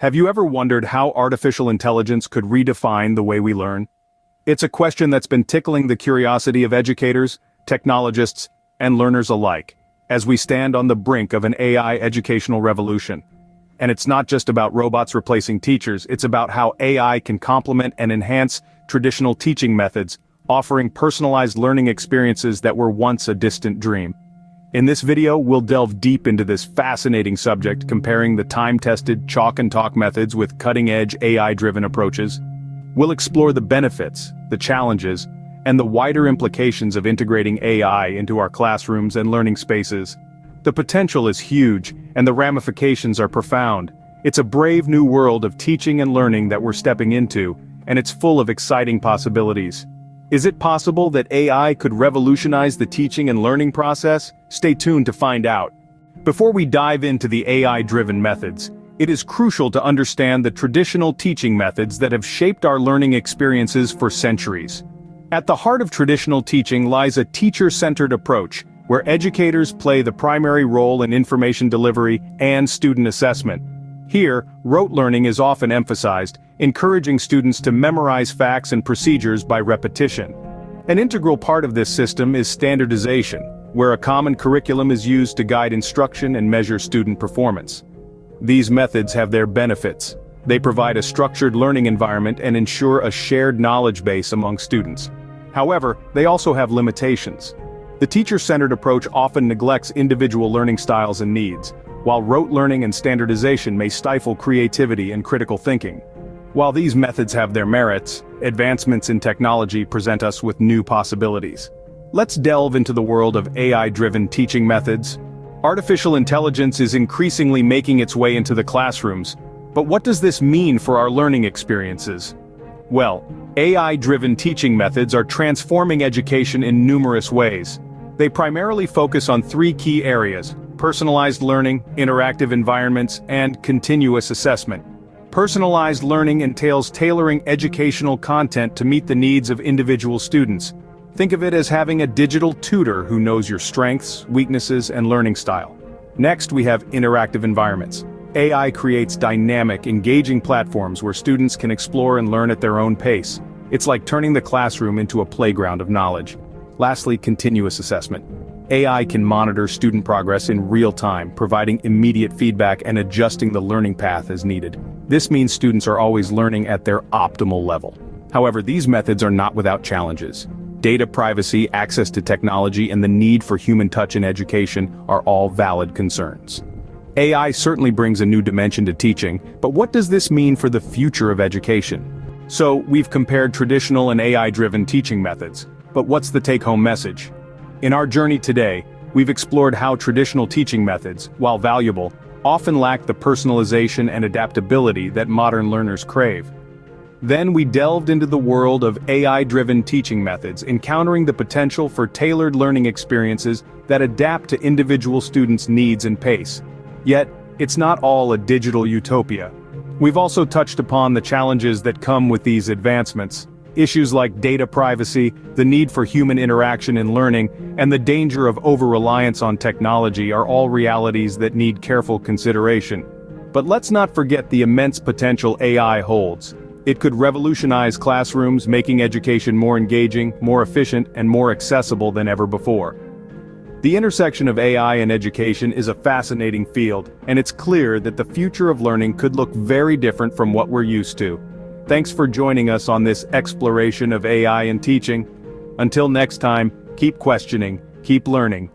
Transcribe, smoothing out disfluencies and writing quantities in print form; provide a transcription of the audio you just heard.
Have you ever wondered how artificial intelligence could redefine the way we learn? It's a question that's been tickling the curiosity of educators, technologists, and learners alike, as we stand on the brink of an AI educational revolution. And it's not just about robots replacing teachers, it's about how AI can complement and enhance traditional teaching methods, offering personalized learning experiences that were once a distant dream. In this video, we'll delve deep into this fascinating subject, comparing the time-tested chalk and talk methods with cutting-edge AI-driven approaches. We'll explore the benefits, the challenges, and the wider implications of integrating AI into our classrooms and learning spaces. The potential is huge, and the ramifications are profound. It's a brave new world of teaching and learning that we're stepping into, and it's full of exciting possibilities. Is it possible that AI could revolutionize the teaching and learning process? Stay tuned to find out. Before we dive into the AI-driven methods, it is crucial to understand the traditional teaching methods that have shaped our learning experiences for centuries. At the heart of traditional teaching lies a teacher-centered approach, where educators play the primary role in information delivery and student assessment. Here, rote learning is often emphasized, encouraging students to memorize facts and procedures by repetition. An integral part of this system is standardization, where a common curriculum is used to guide instruction and measure student performance. These methods have their benefits. They provide a structured learning environment and ensure a shared knowledge base among students. However, they also have limitations. The teacher-centered approach often neglects individual learning styles and needs, while rote learning and standardization may stifle creativity and critical thinking. While these methods have their merits, advancements in technology present us with new possibilities. Let's delve into the world of AI-driven teaching methods. Artificial intelligence is increasingly making its way into the classrooms, but what does this mean for our learning experiences? Well, AI-driven teaching methods are transforming education in numerous ways. They primarily focus on three key areas: personalized learning, interactive environments, and continuous assessment. Personalized learning entails tailoring educational content to meet the needs of individual students. Think of it as having a digital tutor who knows your strengths, weaknesses, and learning style. Next, we have interactive environments. AI creates dynamic, engaging platforms where students can explore and learn at their own pace. It's like turning the classroom into a playground of knowledge. Lastly, continuous assessment. AI can monitor student progress in real time, providing immediate feedback and adjusting the learning path as needed. This means students are always learning at their optimal level. However, these methods are not without challenges. Data privacy, access to technology, and the need for human touch in education are all valid concerns. AI certainly brings a new dimension to teaching, but what does this mean for the future of education? So, we've compared traditional and AI-driven teaching methods, but what's the take-home message? In our journey today, we've explored how traditional teaching methods, while valuable, often lack the personalization and adaptability that modern learners crave. Then we delved into the world of AI-driven teaching methods, encountering the potential for tailored learning experiences that adapt to individual students' needs and pace. Yet, it's not all a digital utopia. We've also touched upon the challenges that come with these advancements. Issues like data privacy, the need for human interaction in learning, and the danger of over-reliance on technology are all realities that need careful consideration. But let's not forget the immense potential AI holds. It could revolutionize classrooms, making education more engaging, more efficient, and more accessible than ever before. The intersection of AI and education is a fascinating field, and it's clear that the future of learning could look very different from what we're used to. Thanks for joining us on this exploration of AI and teaching. Until next time, keep questioning, keep learning,